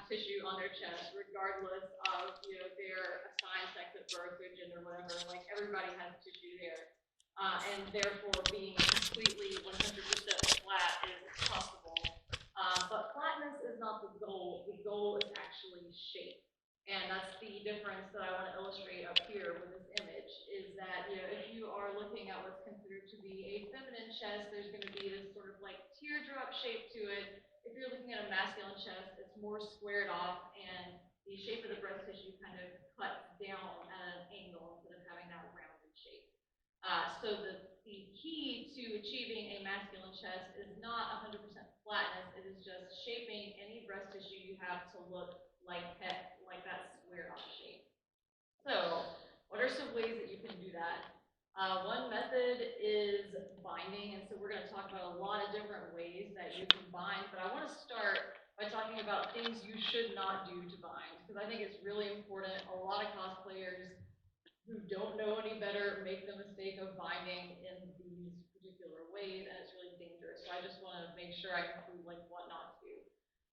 tissue on their chest, regardless of their assigned sex at birth, their gender, whatever. Like everybody has tissue there, and therefore being completely 100% flat is possible. But flatness is not the goal. The goal is actually shape. And that's the difference that I want to illustrate up here with this image, is that if you are looking at what's considered to be a feminine chest, there's going to be this sort of like teardrop shape to it. If you're looking at a masculine chest, it's more squared off, and the shape of the breast tissue kind of cuts down at an angle instead of having that rounded shape. So the key to achieving a masculine chest is not 100% flatness. It is just shaping any breast tissue you have to look like that squared off shape. So what are some ways that you can do that? One method is binding, and so we're going to talk about a lot of different ways that you can bind, but I want to start by talking about things you should not do to bind, because I think it's really important. A lot of cosplayers who don't know any better make the mistake of binding in these particular ways, and it's really dangerous. So I just want to make sure I include like what not to do.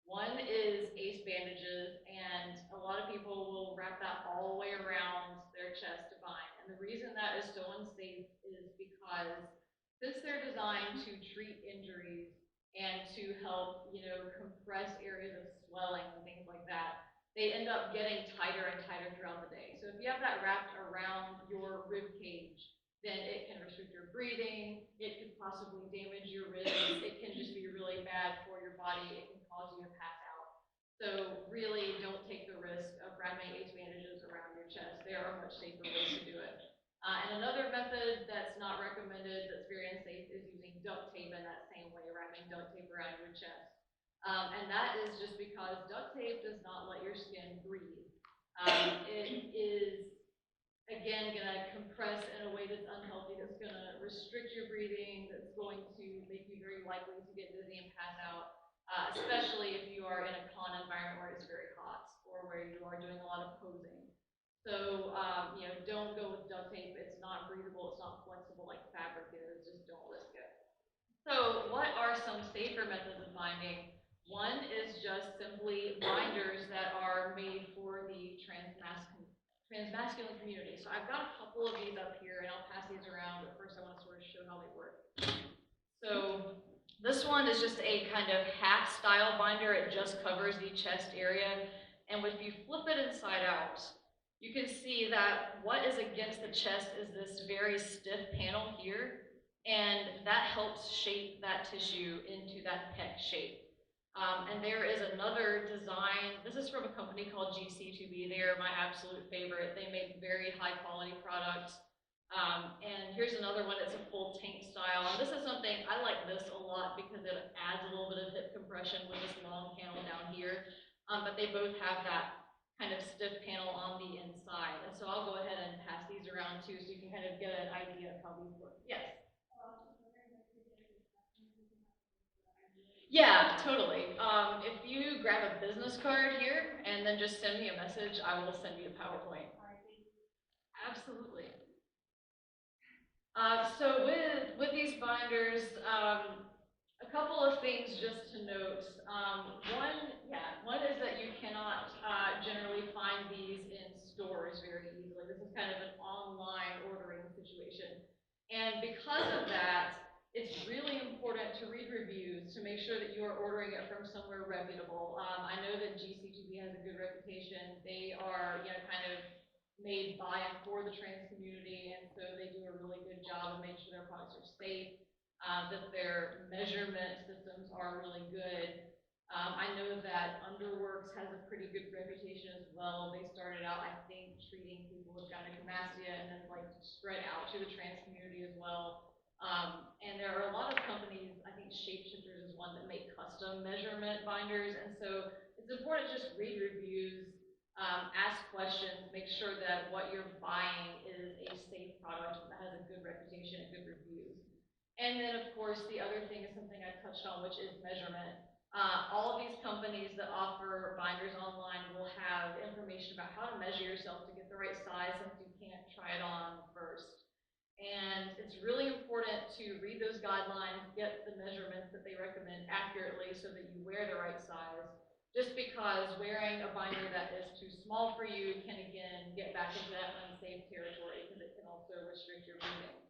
One is ace bandages, and a lot of people will wrap that all the way around their chest to bind. And the reason that is so unsafe is because since they're designed to treat injuries and to help, compress areas of swelling and things like that, they end up getting tighter and tighter throughout the day. So if you have that wrapped around your rib cage, then it can restrict your breathing, it could possibly damage your ribs, it can just be really bad for your body, it can cause you to pass out. So really don't take the risk of wrapping ace bandages around your chest. There are much safer ways to do it. And another method that's not recommended, that's very unsafe, is using duct tape in that same way, wrapping duct tape around your chest. And that is just because duct tape does not let your skin breathe. It is, again, going to compress in a way that's unhealthy, that's going to restrict your breathing, that's going to make you very likely to get dizzy and pass out, especially if you are in a con environment where it's very hot or where you are doing a lot of posing. So, don't go with duct tape. It's not breathable. It's not flexible like fabric is. Just don't risk it. So, what are some safer methods of binding? One is just simply binders that are made for the transmasculine community. So I've got a couple of these up here, and I'll pass these around, but first I want to sort of show how they work. So this one is just a kind of half style binder. It just covers the chest area, and if you flip it inside out, you can see that what is against the chest is this very stiff panel here, and that helps shape that tissue into that pec shape. And there is another design. This is from a company called GC2B. They are my absolute favorite. They make very high quality products. And here's another one. It's a full tank style. And this is something, I like this a lot because it adds a little bit of hip compression with this long panel down here. But they both have that kind of stiff panel on the inside. And so I'll go ahead and pass these around too, so you can kind of get an idea of how these work. Yes? Yeah, totally. If you grab a business card here and then just send me a message, I will send you a PowerPoint. Absolutely. So with these binders, a couple of things just to note. One is that you cannot generally find these in stores very easily. This is kind of an online ordering situation. And because of that, it's really important to read reviews to make sure that you are ordering it from somewhere reputable. I know that GC2B has a good reputation. They are, kind of made by and for the trans community, and so they do a really good job of making sure their products are safe, that their measurement systems are really good. I know that Underworks has a pretty good reputation as well. They started out, I think, treating people with gynecomastia and then spread out to the trans community as well. And there are a lot of companies, I think Shapeshifters is one, that make custom measurement binders, and so it's important to just read reviews, ask questions, make sure that what you're buying is a safe product that has a good reputation and good reviews. And then, of course, the other thing is something I touched on, which is measurement. All of these companies that offer binders online will have information about how to measure yourself to get the right size, since you can't try it on first. And it's really important to read those guidelines, get the measurements that they recommend accurately so that you wear the right size. just because wearing a binder that is too small for you can again get back into that unsafe territory because it can also restrict your breathing.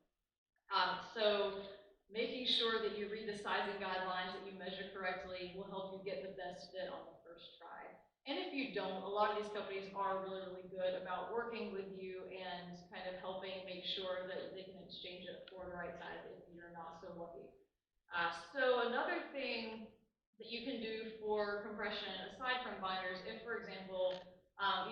So making sure that you read the sizing guidelines, that you measure correctly, will help you get the best fit on the first try. And if you don't, a lot of these companies are really, really good about working with you and kind of helping make sure that they can exchange it for the right size if you're not so lucky. So another thing that you can do for compression, aside from binders, if, for example,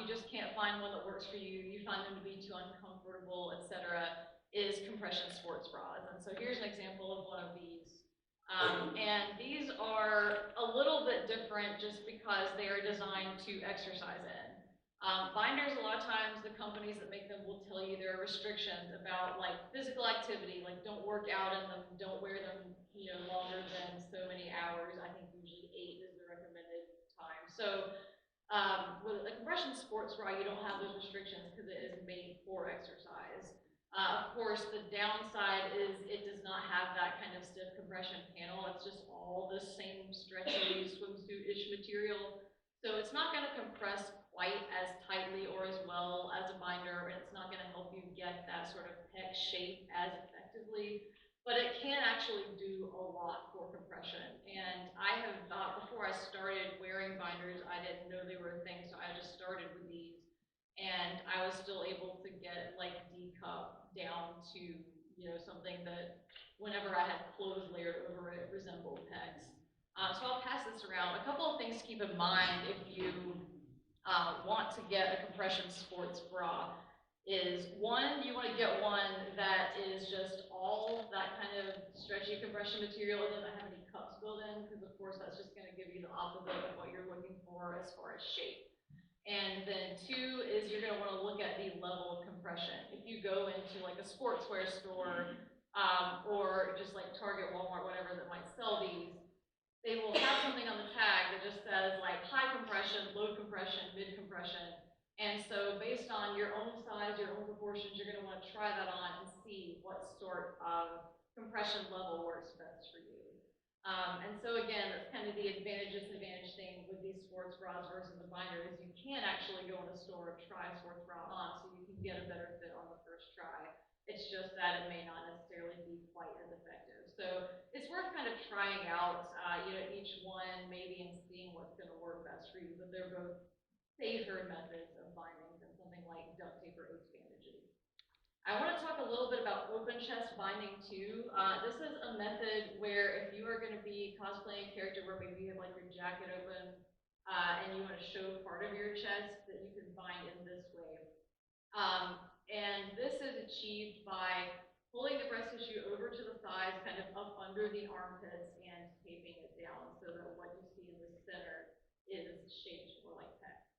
you just can't find one that works for you, you find them to be too uncomfortable, etc., is compression sports bras. And so here's an example of one of these. And these are a little bit different just because they are designed to exercise in. Binders, a lot of times, the companies that make them will tell you there are restrictions about like physical activity, like don't work out in them, don't wear them, longer than so many hours. I think usually 8 is the recommended time. So with a compression sports bra, you don't have those restrictions because it is made for exercise. Of course, the downside is it does not have that kind of stiff compression panel. It's just all the same stretchy swimsuit-ish material. So it's not going to compress quite as tightly or as well as a binder, and it's not going to help you get that sort of pec shape as effectively. But it can actually do a lot for compression. And I have thought, before I started wearing binders, I didn't know they were a thing, so I just started with these. And I was still able to get like D-cup down to, something that whenever I had clothes layered over it resembled pecs. So I'll pass this around. A couple of things to keep in mind if you want to get a compression sports bra is, one, you want to get one that is just all that kind of stretchy compression material. It doesn't have any cups built in because, of course, that's just going to give you the opposite of what you're looking for as far as shape. And then 2 is you're going to want to look at the level of compression. If you go into like a sportswear store or just like Target, Walmart, whatever that might sell these, they will have something on the tag that just says like high compression, low compression, mid compression. And so based on your own size, your own proportions, you're going to want to try that on and see what sort of compression level works best for you. And so again, that's kind of the disadvantage thing with these sports bras versus the binder is you can actually go in a store and try a sports bra on so you can get a better fit on the first try. It's just that it may not necessarily be quite as effective. So it's worth kind of trying out, each one maybe and seeing what's going to work best for you, but they're both safer methods of binding than something like duct tape or oat bandaging. I want to talk a little bit about open chest binding too. This is a method where if you are going to be cosplaying a character where maybe you have like your jacket open and you want to show part of your chest, that you can bind in this way. And this is achieved by pulling the breast tissue over to the thighs, kind of up under the armpits and taping it down so that what you see in the center is shaped more like pecs.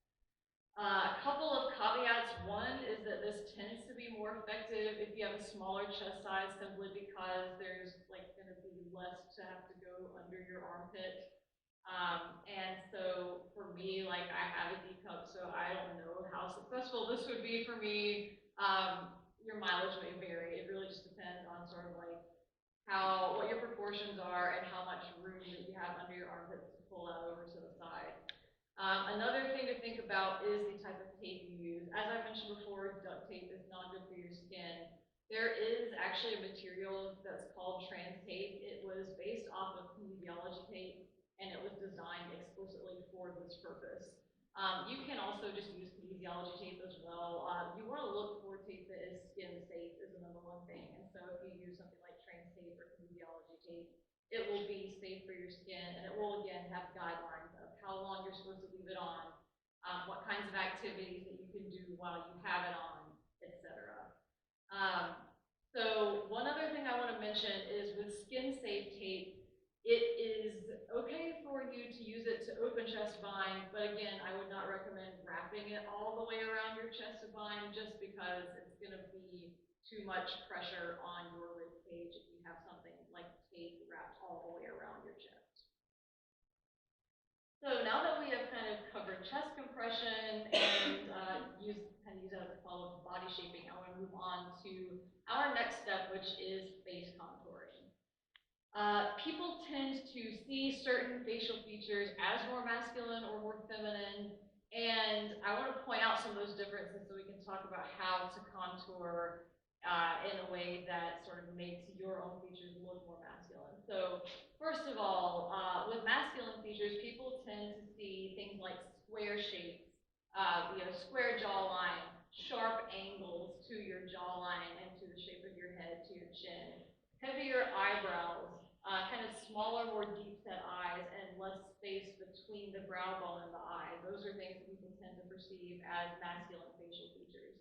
A couple of caveats. One is that this tends to be more effective if you have a smaller chest size, simply because there's like going to be less to have to go under your armpit. And so for me, like I have a D-cup, so I don't know how successful this would be for me. Your mileage may vary. It really just depends on sort of like what your proportions are and how much room that you have under your armpits to pull that over to the side. Another thing to think about is the type of tape you use. As I mentioned before, duct tape is not good for your skin. There is actually a material that's called trans tape. It was based off of kinesiology tape, and it was designed explicitly for this purpose. You can also just use kinesiology tape as well. You want to look for tape that is skin safe is the #1 thing. And so if you use something like trans tape or kinesiology tape, it will be safe for your skin, and it will again have guidelines of how long you're supposed to leave it on, what kinds of activities that you can do while you have it on, etc. So one other thing I want to mention is with skin safe tape, it is okay for you to use it to open chest bind, but again, I would not recommend wrapping it all the way around your chest to bind, just because it's going to be too much pressure on your rib cage if you have something like tape wrapped all the way around your chest. So now that we have kind of covered chest compression and use that as a follow-up to body shaping, I want to move on to our next step, which is face contouring. People tend to see certain facial features as more masculine or more feminine, and I want to point out some of those differences so we can talk about how to contour in a way that sort of makes your own features look more masculine. So first of all, with masculine features, people tend to see things like square shapes, square jawline, sharp angles to your jawline and to the shape of your head, to your chin, heavier eyebrows, kind of smaller, more deep-set eyes, and less space between the brow bone and the eye. Those are things that people tend to perceive as masculine facial features.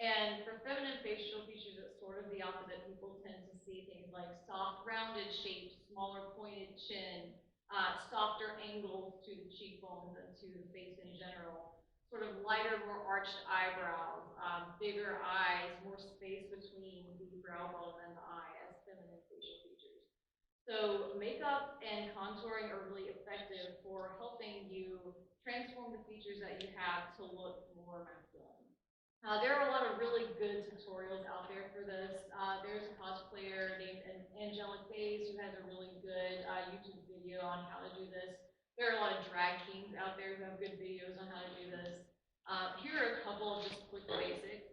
And for feminine facial features, it's sort of the opposite. People tend to see things like soft, rounded shapes, smaller, pointed chin, softer angles to the cheekbones and to the face in general, sort of lighter, more arched eyebrows, bigger eyes, more space between the brow bone and the eye as feminine facial features. So makeup and contouring are really effective for helping you transform the features that you have to look more masculine. There are a lot of really good tutorials out there for this. There's a cosplayer named Angelic Bays who has a really good YouTube video on how to do this. There are a lot of drag kings out there who have good videos on how to do this. Here are a couple of just quick basics.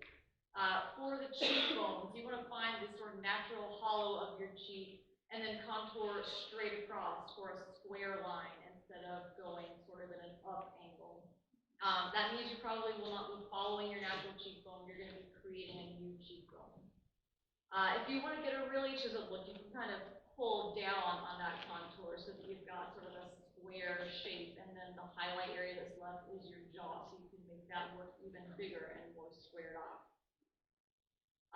For the cheekbones, you want to find this sort of natural hollow of your cheek and then contour straight across for a square line instead of going sort of in an up angle. That means you probably will not be following your natural cheekbone. You're going to be creating a new cheekbone. If you want to get a really chiseled look, you can kind of pull down on that contour so that you've got sort of a square shape, and then the highlight area that's left is your jaw, so you can make that look even bigger and more squared off.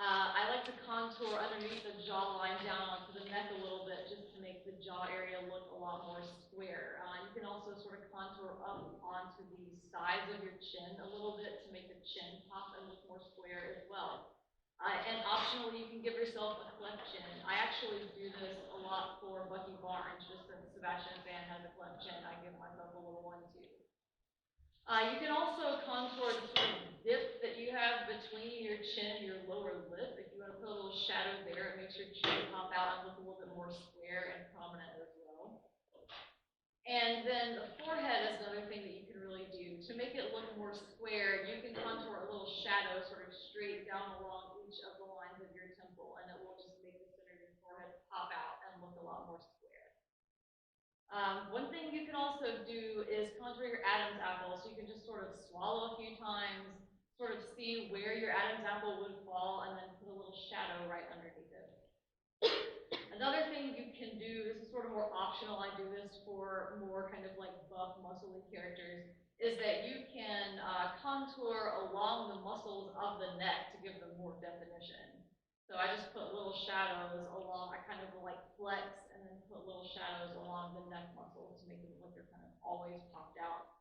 I like to contour underneath the jawline down onto the neck a little bit just to make the jaw area look a lot more square. You can also sort of contour up onto the sides of your chin a little bit to make the chin pop and look more square as well. And optionally, you can give yourself a cleft chin. I actually do this a lot for Bucky Barnes, just since Sebastian Stan has a cleft chin, I give myself a little one too. You can also contour the sort of dip that you have between your chin and your lower lip. If you want to put a little shadow there, it makes your chin pop out and look a little bit more square and prominent as well. And then the forehead is another thing that you can really do. To make it look more square, you can contour a little shadow sort of straight down along each of the lines of your temple, and it will just make the center of your forehead pop out and look a lot more square. One thing you can also do is contour your Adam's apple, so you can just sort of swallow a few times, sort of see where your Adam's apple would fall, and then put a little shadow right underneath it. Another thing you can do, this is sort of more optional, I do this for more kind of like buff, muscly characters, is that you can contour along the muscles of the neck to give them more definition. So I just put little shadows along, I kind of like flex and then put little shadows along the neck muscles to make them look they're kind of always popped out.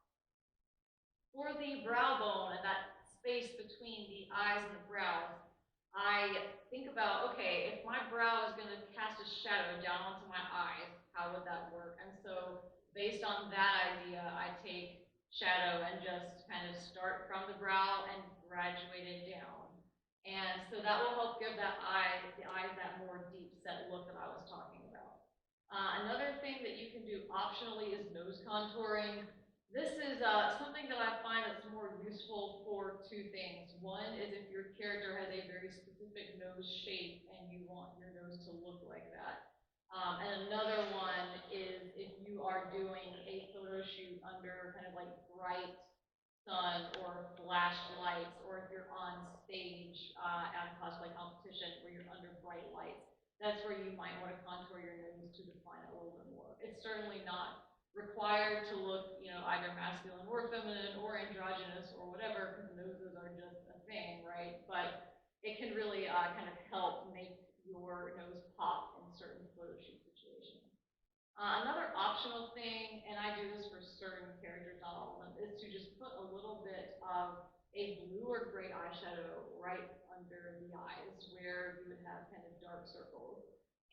For the brow bone and that space between the eyes and the brows, I think about, okay, if my brow is going to cast a shadow down onto my eyes, how would that work? And so based on that idea, I take shadow and just kind of start from the brow and graduate it down. And so that will help give the eyes that more deep set look that I was talking about. Another thing that you can do optionally is nose contouring. This is something that I find that's more useful for two things. One is if your character has a very specific nose shape and you want your nose to look like that. And another one is if you are doing a photo shoot under kind of like bright sun or flash lights, or if you're on stage at a cosplay competition where you're under bright lights, that's where you might want to contour your nose to define it a little bit more. It's certainly not required to look, either masculine or feminine or androgynous or whatever, because noses are just a thing, right? But it can really kind of help make your nose pop in certain photo shoot situations. Another optional thing, and I do this for certain characters, not all of them, is to just put a little bit of a blue or gray eyeshadow right under the eyes where you would have kind of dark circles.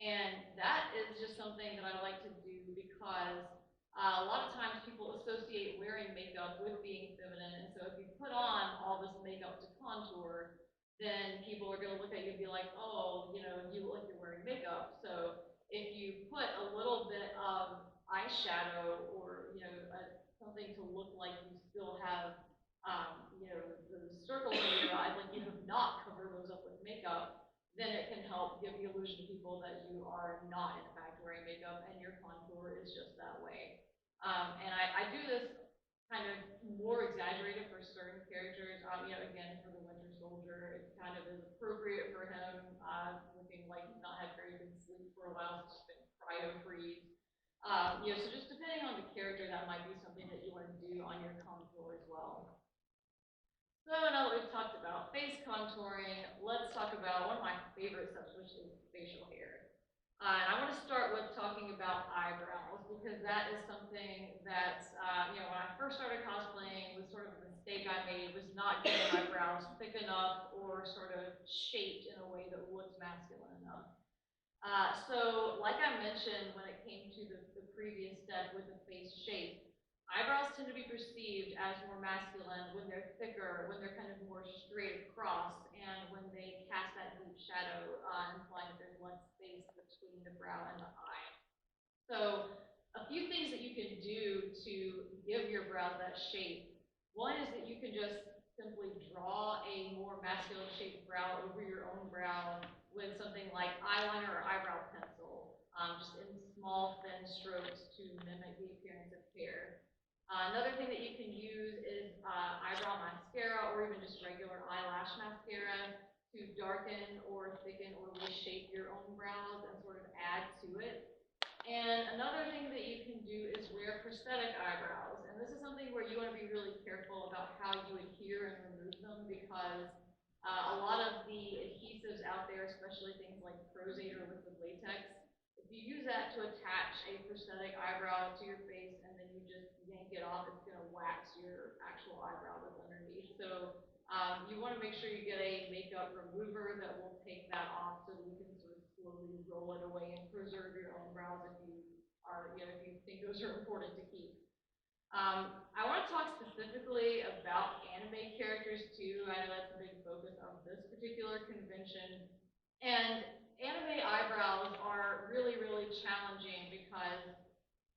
And that is just something that I like to do because a lot of times people associate wearing makeup with being feminine, and so if you put on all this makeup to contour, then people are going to look at you and be like, oh, you look like you're wearing makeup. So if you put a little bit of eyeshadow or, something to look like you still have, those circles under your eyes, like you have not covered those up with makeup, then it can help give the illusion to people that you are not in fact wearing makeup and your contour is just that way. And I do this kind of more exaggerated for certain characters. Again, for the Winter Soldier, it kind of is appropriate for him, looking like he's not had very good sleep for a while, so just been cryo freeze. So just depending on the character, that might be something that you want to do on your contour as well. So now that we've talked about face contouring, let's talk about one of my favorite stuff, which is facial hair. And I want to start with talking about eyebrows, because that is something that, when I first started cosplaying, was sort of a mistake I made, was not getting my brows thick enough or sort of shaped in a way that looked masculine enough. So like I mentioned when it came to the previous step with the face shape, eyebrows tend to be perceived as more masculine when they're thicker, when they're kind of more straight across, and when they cast that deep shadow, implying that there's less space between the brow and the eye. So a few things that you can do to give your brows that shape. One is that you can just simply draw a more masculine shaped brow over your own brow with something like eyeliner or eyebrow pencil, just in small, thin strokes to mimic the appearance of hair. Another thing that you can use is eyebrow mascara or even just regular eyelash mascara to darken or thicken or reshape your own brows and sort of add to it. And another thing that you can do is wear prosthetic eyebrows. And this is something where you want to be really careful about how you adhere and remove them, because a lot of the adhesives out there, especially things like Prozade or liquid latex, if you use that to attach a prosthetic eyebrow to your face and then you just yank it off, it's going to wax your actual eyebrow that's underneath. So you want to make sure you get a makeup remover that will take that off so that you can sort of slowly roll it away and preserve your own brows if you are, if you think those are important to keep. I want to talk specifically about anime characters too. I know that's a big focus of this particular convention. And anime eyebrows are really, really challenging because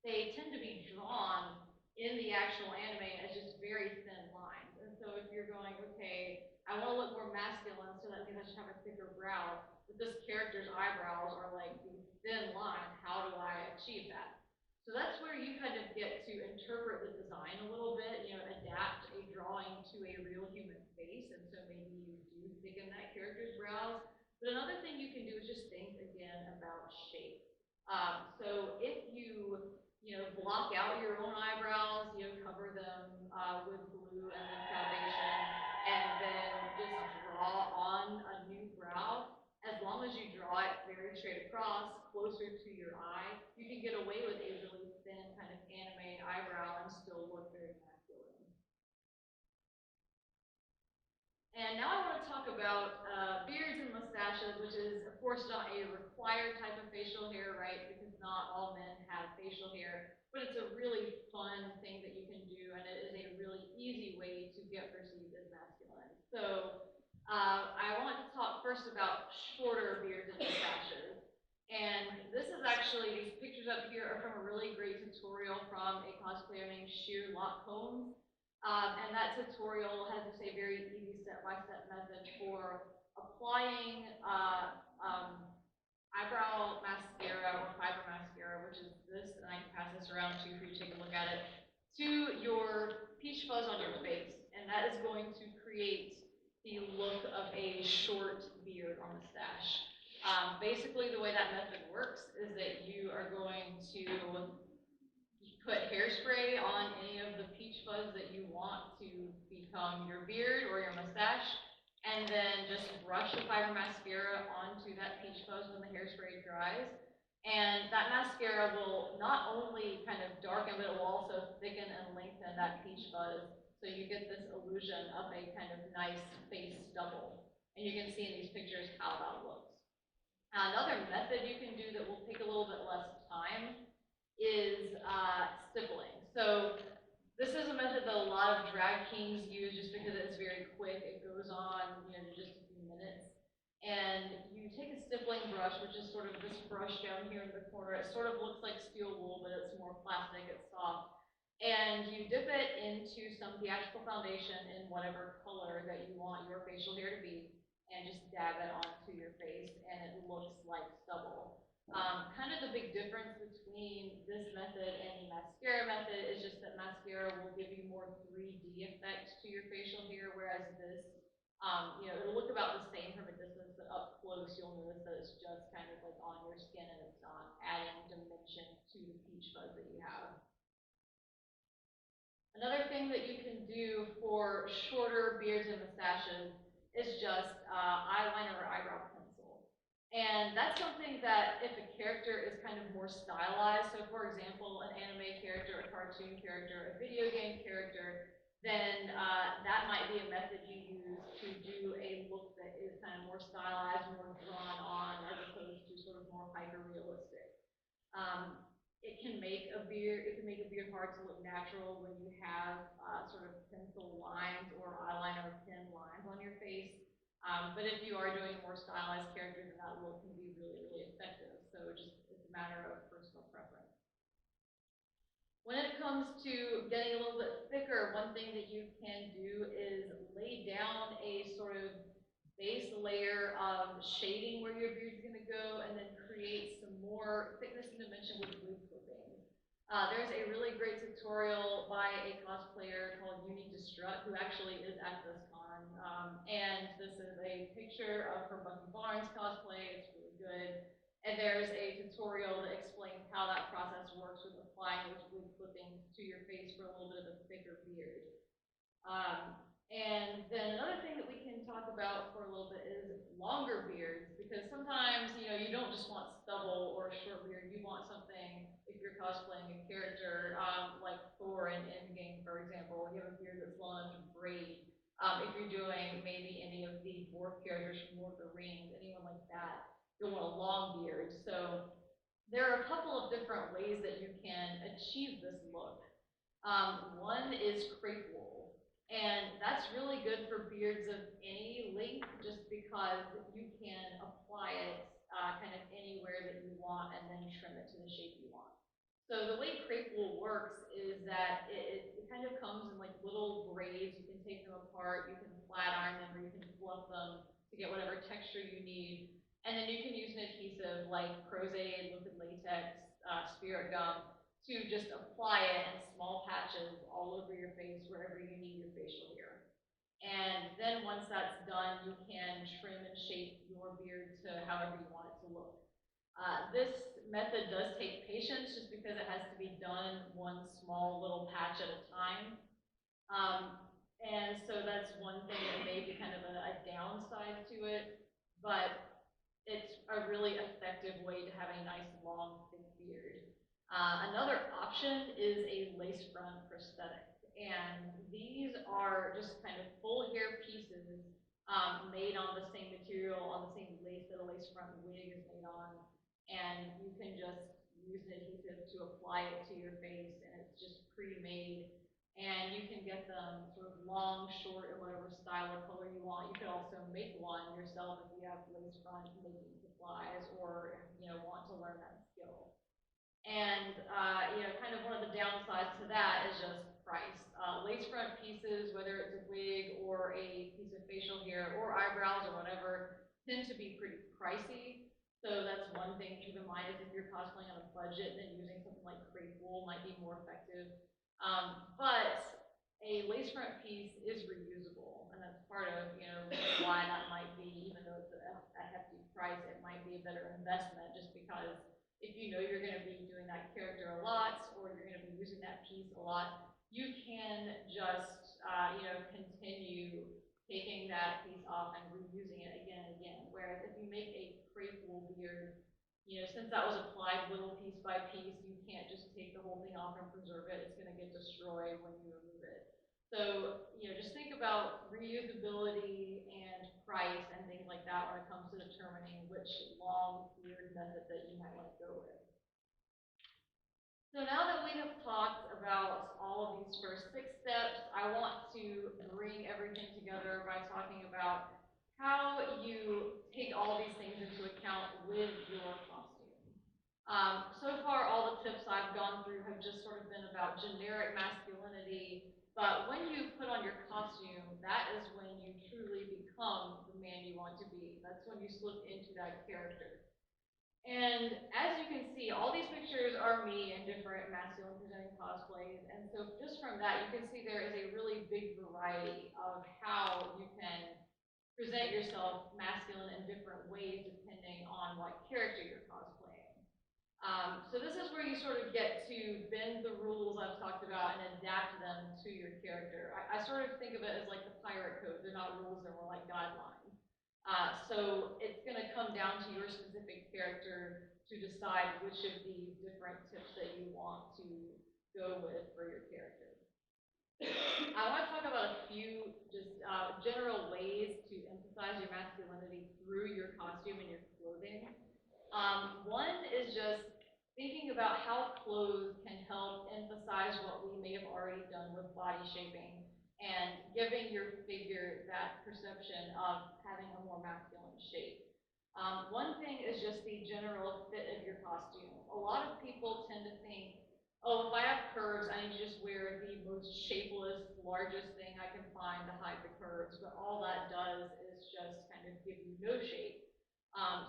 they tend to be drawn in the actual anime as just very thin lines. And so if you're going, okay, I want to look more masculine, so that means I should have a thicker brow, but this character's eyebrows are like these thin lines, how do I achieve that? So that's where you kind of get to interpret the design a little bit, adapt a drawing to a real human face, and so maybe you do thicken that character's brows. But another thing you can do is just think again about shape. So if you, block out your own eyebrows, cover them with glue and then foundation, and then just draw on a new brow, as long as you draw it very straight across, closer to your eye, you can get away with a really thin kind of anime eyebrow and still look very masculine. And now I want to talk about beards and mustaches, which is, of course, not a required type of facial hair, right? Because not all men have facial hair, but it's a really fun thing that you can do, and it is a really easy way to get perceived as masculine. So I want to talk first about shorter beards and mustaches. And this is actually, these pictures up here are from a really great tutorial from a cosplayer named Sheer Lock Holmes. And that tutorial has just a very easy step-by-step method for applying eyebrow mascara or fiber mascara, which is this, and I can pass this around too for you to take a look at it, to your peach fuzz on your face. And that is going to create the look of a short beard or mustache. Basically, the way that method works is that you are going to put hairspray on any of the peach fuzz that you want to become your beard or your mustache, and then just brush the fiber mascara onto that peach fuzz when the hairspray dries. And that mascara will not only kind of darken, but it will also thicken and lengthen that peach fuzz, so you get this illusion of a kind of nice face double. And you can see in these pictures how that looks. Another method you can do that will take a little bit less time is stippling. So this is a method that a lot of drag kings use just because it's very quick. It goes on, just a few minutes. And you take a stippling brush, which is sort of this brush down here in the corner. It sort of looks like steel wool, but it's more plastic, it's soft. And you dip it into some theatrical foundation in whatever color that you want your facial hair to be, and just dab it onto your face, and it looks like stubble. Kind of the big difference between this method and the mascara method is just that mascara will give you more 3D effect to your facial hair, whereas this, it'll look about the same from a distance, but up close you'll notice that it's just kind of like on your skin and it's adding dimension to the peach fuzz that you have. Another thing that you can do for shorter beards and mustaches is just eyeliner or eyebrow pencil. And that's something that if a character is kind of more stylized, so for example, an anime character, a cartoon character, a video game character, then that might be a method you use to do a look that is kind of more stylized, more drawn on, as opposed to sort of more hyper-realistic. It can make a beard hard to look natural when you have sort of pencil lines or eyeliner or pen lines on your face. But if you are doing a more stylized character, then that look can be really, really effective. So it's a matter of personal preference. When it comes to getting a little bit thicker, one thing that you can do is lay down a sort of base layer of shading where your beard's going to go, and then create some more thickness and dimension with wig clipping. There's a really great tutorial by a cosplayer called Untitled, who actually is at this con, and this is a picture of her Bucky Barnes cosplay. It's really good. And there's a tutorial that explains how that process works with applying those wig clippings to your face for a little bit of a thicker beard. And then another thing that we can talk about for a little bit is longer beards, because sometimes, you don't just want stubble or a short beard. You want something, if you're cosplaying a character, like Thor in Endgame, for example, you have a beard that's long enough to braid. If you're doing maybe any of the dwarf characters from Lord of the Rings, anyone like that, you'll want a long beard. So there are a couple of different ways that you can achieve this look. One is crepe wool. And that's really good for beards of any length, just because you can apply it kind of anywhere that you want and then trim it to the shape you want. So the way crepe wool works is that it kind of comes in like little braids. You can take them apart, you can flat iron them, or you can fluff them to get whatever texture you need. And then you can use an adhesive like Crozet, liquid latex, spirit gum, to just apply it in small patches all over your face wherever you need your facial hair. And then once that's done, you can trim and shape your beard to however you want it to look. This method does take patience, just because it has to be done one small little patch at a time. And so that's one thing that may be kind of a downside to it, but it's a really effective way to have a nice long thick beard. Another option is a lace front prosthetic, and these are just kind of full hair pieces made on the same material, on the same lace that a lace front wig is made on, and you can just use an adhesive to apply it to your face, and it's just pre-made, and you can get them sort of long, short, or whatever style or color you want. You could also make one yourself if you have lace front making supplies, or want to learn that skill. And kind of one of the downsides to that is just price. Lace front pieces, whether it's a wig or a piece of facial hair or eyebrows or whatever, tend to be pretty pricey. So that's one thing to keep in mind, is if you're cosplaying on a budget, then using something like crepe wool might be more effective. But a lace front piece is reusable, and that's part of why that might be, even though it's a hefty price, it might be a better investment, just because if you know you're going to be doing that character a lot, or you're going to be using that piece a lot, you can just continue taking that piece off and reusing it again and again. Whereas if you make a crepe wool beard, since that was applied little piece by piece, you can't just take the whole thing off and preserve it. It's going to get destroyed when you remove it. So, just think about reusability and price and things like that when it comes to determining which long beard method that you might want to go with. So now that we have talked about all of these first 6 steps, I want to bring everything together by talking about how you take all these things into account with your costume. So far, all the tips I've gone through have just sort of been about generic masculinity, but when you put on your costume, that is when you truly become the man you want to be. That's when you slip into that character. And as you can see, all these pictures are me in different masculine presenting cosplays, and so just from that, you can see there is a really big variety of how you can present yourself masculine in different ways depending on what character you're cosplaying. So this is where you sort of get to bend the rules I've talked about and adapt them to your character. I sort of think of it as like the pirate code. They're not rules, they're more like guidelines. So it's going to come down to your specific character to decide which of these different tips that you want to go with for your character. I want to talk about a few just general ways to emphasize your masculinity through your costume and your clothing. One is just thinking about how clothes can help emphasize what we may have already done with body shaping and giving your figure that perception of having a more masculine shape. One thing is just the general fit of your costume. A lot of people tend to think, oh, if I have curves, I need to just wear the most shapeless, largest thing I can find to hide the curves, but all that does is just kind of give you no shape.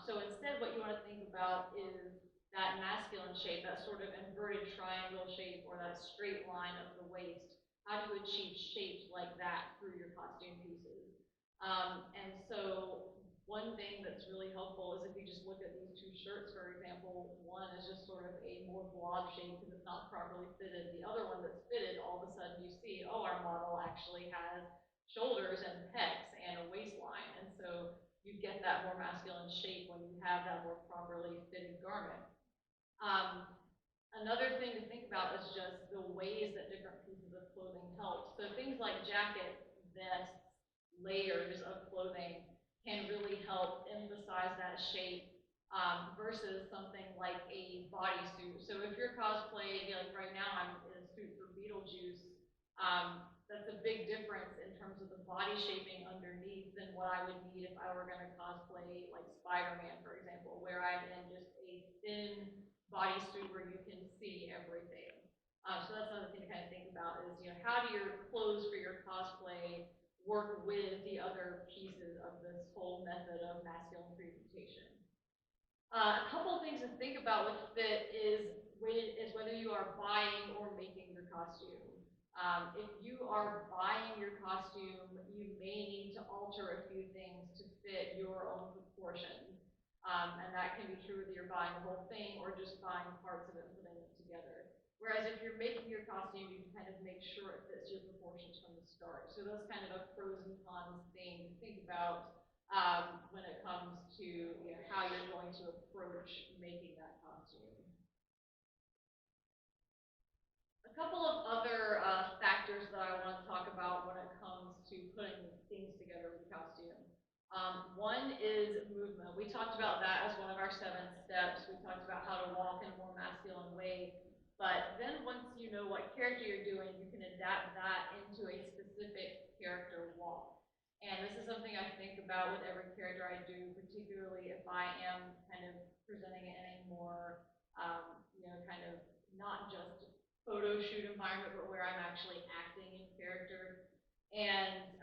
So instead, what you want to think about is that masculine shape, that sort of inverted triangle shape or that straight line of the waist. How do you achieve shapes like that through your costume pieces? And so one thing that's really helpful is if you just look at these two shirts, for example, one is just sort of a more blob shape because it's not properly fitted. The other one that's fitted, all of a sudden you see, oh, our model actually has shoulders and pecs and a waistline. And so you get that more masculine shape when you have that more properly fitted garment. Another thing to think about is just the ways that different pieces of clothing help. So things like jackets, vests, layers of clothing can really help emphasize that shape versus something like a bodysuit. So if you're cosplaying, like right now I'm in a suit for Beetlejuice, that's a big difference in terms of the body shaping underneath than what I would need if I were going to cosplay like Spider-Man, for example, where I'm in just a thin bodysuit where you can see everything. So that's another thing to kind of think about is, how do your clothes for your cosplay work with the other pieces of this whole method of masculine presentation. A couple of things to think about with fit is whether you are buying or making your costume. If you are buying your costume, you may need to alter a few things to fit your own proportions. And that can be true whether you're buying the whole thing or just buying parts of it and putting them together. Whereas if you're making your costume, you can kind of make sure it fits your proportions from the start. So that's kind of a pros and cons thing to think about when it comes to how you're going to approach making that costume. A couple of other factors that I want to talk about when it comes to putting things together with the costume. One is movement. We talked about that as one of our 7 steps. We talked about how to walk in a more masculine way. But then once you know what character you're doing, you can adapt that into a specific character walk. And this is something I think about with every character I do, particularly if I am kind of presenting it in a more, kind of not just photo shoot environment, but where I'm actually acting in character. And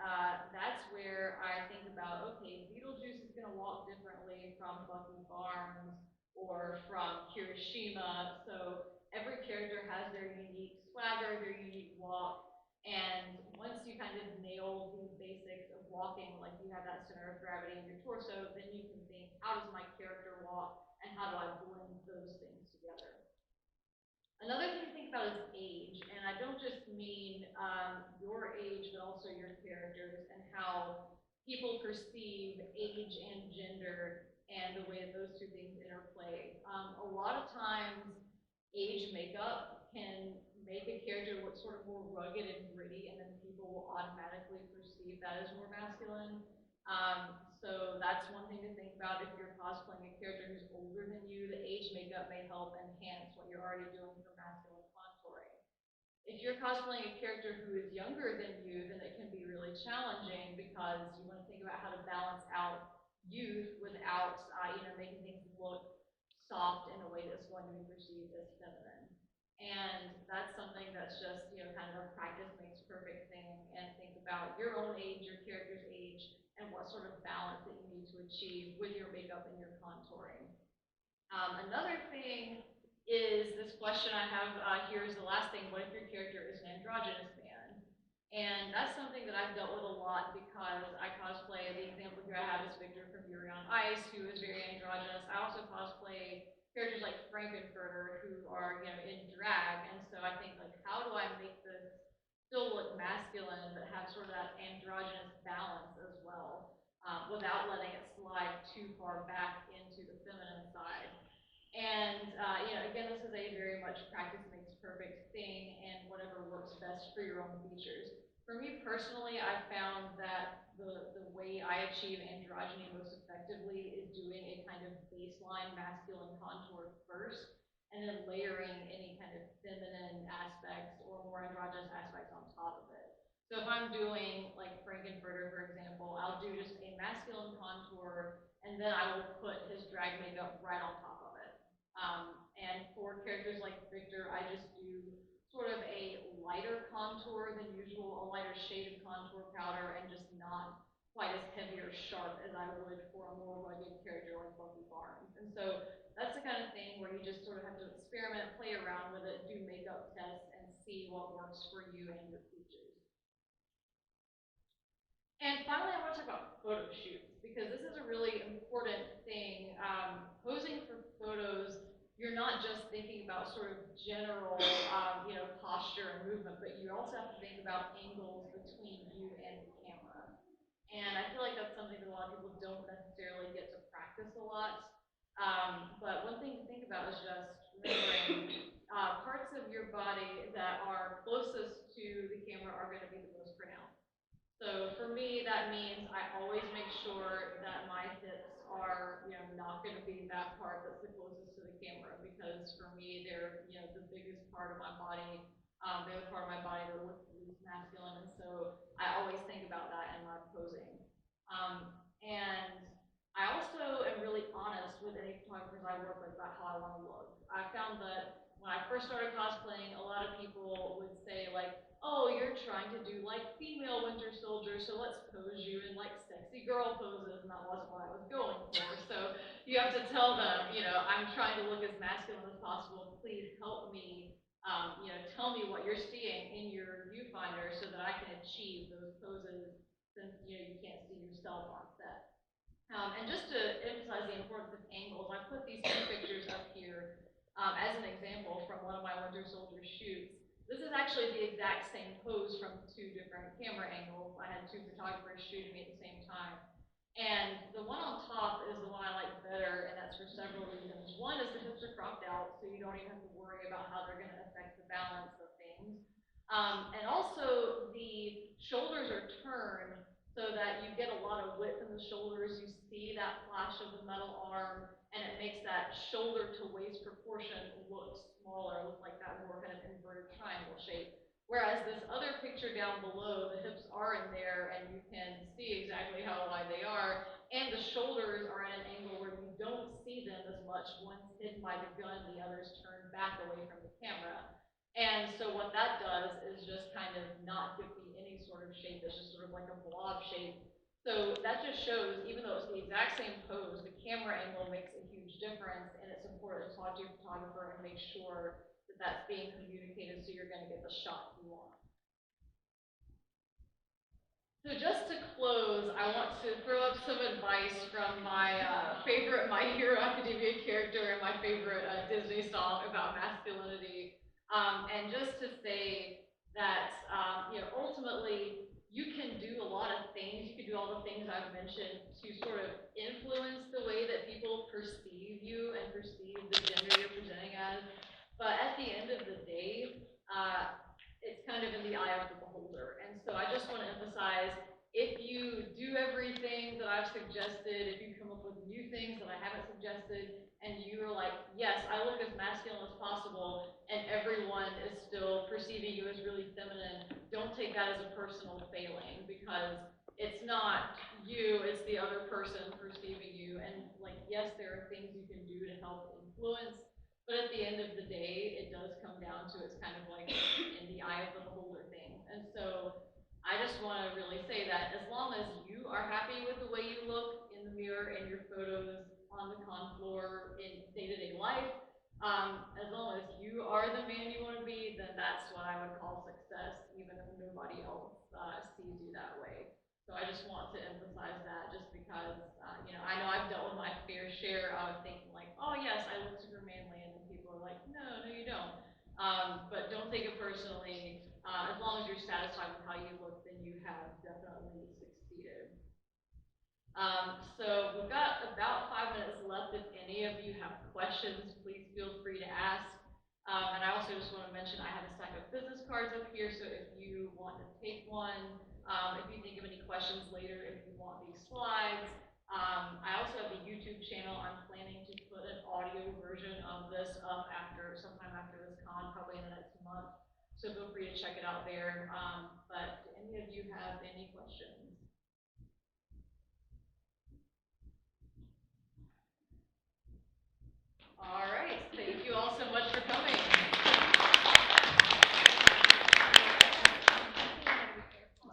that's where I think about, okay, Beetlejuice is going to walk differently from Bucky Barnes or from Kirishima. So every character has their unique swagger, their unique walk. And once you kind of nail the basics of walking, like you have that center of gravity in your torso, then you can think, how does my character walk and how do I blend those things together? Another thing to think about is age, and I don't just mean your age, but also your characters and how people perceive age and gender and the way that those two things interplay. A lot of times, age makeup can make a character look sort of more rugged and gritty, and then people will automatically perceive that as more masculine. So that's one thing to think about if you're cosplaying a character who's older than you. The age makeup may help enhance what you're already doing for masculine contouring. If you're cosplaying a character who is younger than you, then it can be really challenging because you want to think about how to balance out youth without, making things look soft in a way that's going to be perceived as feminine. And that's something that's just, kind of a practice makes perfect thing. And think about your own age, your character's age, and what sort of balance that you need to achieve with your makeup and your contouring. Another thing is this question I have here is the last thing. What if your character is an androgynous man? And that's something that I've dealt with a lot because I cosplay. The example here I have is Victor from Yuri on Ice, who is very androgynous. I also cosplay characters like Frankenfurter, who are, in drag. And so I think, like, how do I make this still look masculine, but have sort of that androgynous balance as well, without letting it slide too far back into the feminine side? And, again, this is a very much practice makes perfect thing, and whatever works best for your own features. For me personally, I found that the way I achieve androgyny most effectively is doing a kind of baseline masculine contour first, and then layering any kind of feminine aspects or more androgynous aspects on top of it. So if I'm doing, like, Frankenfurter, for example, I'll do just a masculine contour, and then I will put his drag makeup right on top of it. And for characters like Victor, I just do sort of a lighter contour than usual, a lighter shade of contour powder, and just not quite as heavy or sharp as I would for a more rugged character like Buffy Barnes. And so that's the kind of thing where you just sort of have to experiment, play around with it, do makeup tests, and see what works for you and your features. And finally, I want to talk about photo shoots, because this is a really important thing. Posing for photos, you're not just thinking about sort of general, posture and movement, but you also have to think about angles between you and the camera. And I feel like that's something that a lot of people don't necessarily get to practice a lot. But one thing to think about is just remembering parts of your body that are closest to the camera are going to be the most pronounced. So for me, that means I always make sure that my hips are, not going to be that part that's the closest to the camera, because for me, they're, the biggest part of my body. They're the part of my body that looks least masculine, and so I always think about that in my posing. And I also am really honest with any photographers I work with about how I want to look. I found that when I first started cosplaying, a lot of people would say, like, oh, you're trying to do like female Winter Soldier, so let's pose you in like sexy girl poses, and that wasn't what I was going for. So you have to tell them, I'm trying to look as masculine as possible. Please help me, tell me what you're seeing in your viewfinder so that I can achieve those poses, since you can't see yourself on set. And just to emphasize the importance of angles, I put these two pictures up here as an example from one of my Winter Soldier shoots. This is actually the exact same pose from two different camera angles. I had two photographers shooting me at the same time. And the one on top is the one I like better, and that's for several reasons. One is the hips are cropped out, so you don't even have to worry about how they're going to affect the balance of things. And also, the shoulders are turned so that you get a lot of width in the shoulders. You see that flash of the metal arm, and it makes that shoulder to waist proportion look smaller, look like that more kind of inverted triangle shape. Whereas this other picture down below, the hips are in there, and you can see exactly how wide they are, and the shoulders are at an angle where you don't see them as much. One's hidden by the gun, the other's turned back away from the camera. And so what that does is just kind of not give me any sort of shape. It's just sort of like a blob shape. So that just shows, even though it's the exact same pose, the camera angle makes a huge difference, and it's important to talk to your photographer and make sure that that's being communicated so you're going to get the shot you want. So just to close, I want to throw up some advice from my favorite My Hero Academia character and my favorite Disney song about masculinity. And just to say that, ultimately, you can do a lot of things. You can do all the things I've mentioned to sort of influence the way that people perceive you and perceive the gender you're presenting as. But at the end of the day, it's kind of in the eye of the beholder. And so I just want to emphasize, if you do everything that I've suggested, if you come up with new things that I haven't suggested, and you are like, yes, I look as masculine as possible, and everyone is still perceiving you as really feminine, don't take that as a personal failing, because it's not you, it's the other person perceiving you. And like, yes, there are things you can do to help influence, but at the end of the day, it does come down to, it's kind of like in the eye of the beholder thing. And so I just want to really say that as long as you are happy with the way you look in the mirror and your photos on the con floor in day-to-day life, as long as you are the man you want to be, then that's what I would call success, even if nobody else sees you that way. So I just want to emphasize that, just because, you know I've dealt with my fair share of thinking like, oh yes, I look super manly, and then people are like, no, you don't. But don't take it personally. As long as you're satisfied with how you look, then you have definitely succeeded. So we've got about 5 minutes left. If any of you have questions, please feel free to ask. And I also just want to mention I have a stack of business cards up here, so if you want to take one, if you think of any questions later, if you want these slides. I also have a YouTube channel. I'm planning to put an audio version of this up sometime after this con, probably in the next month. So feel free to check it out there. But do any of you have any questions?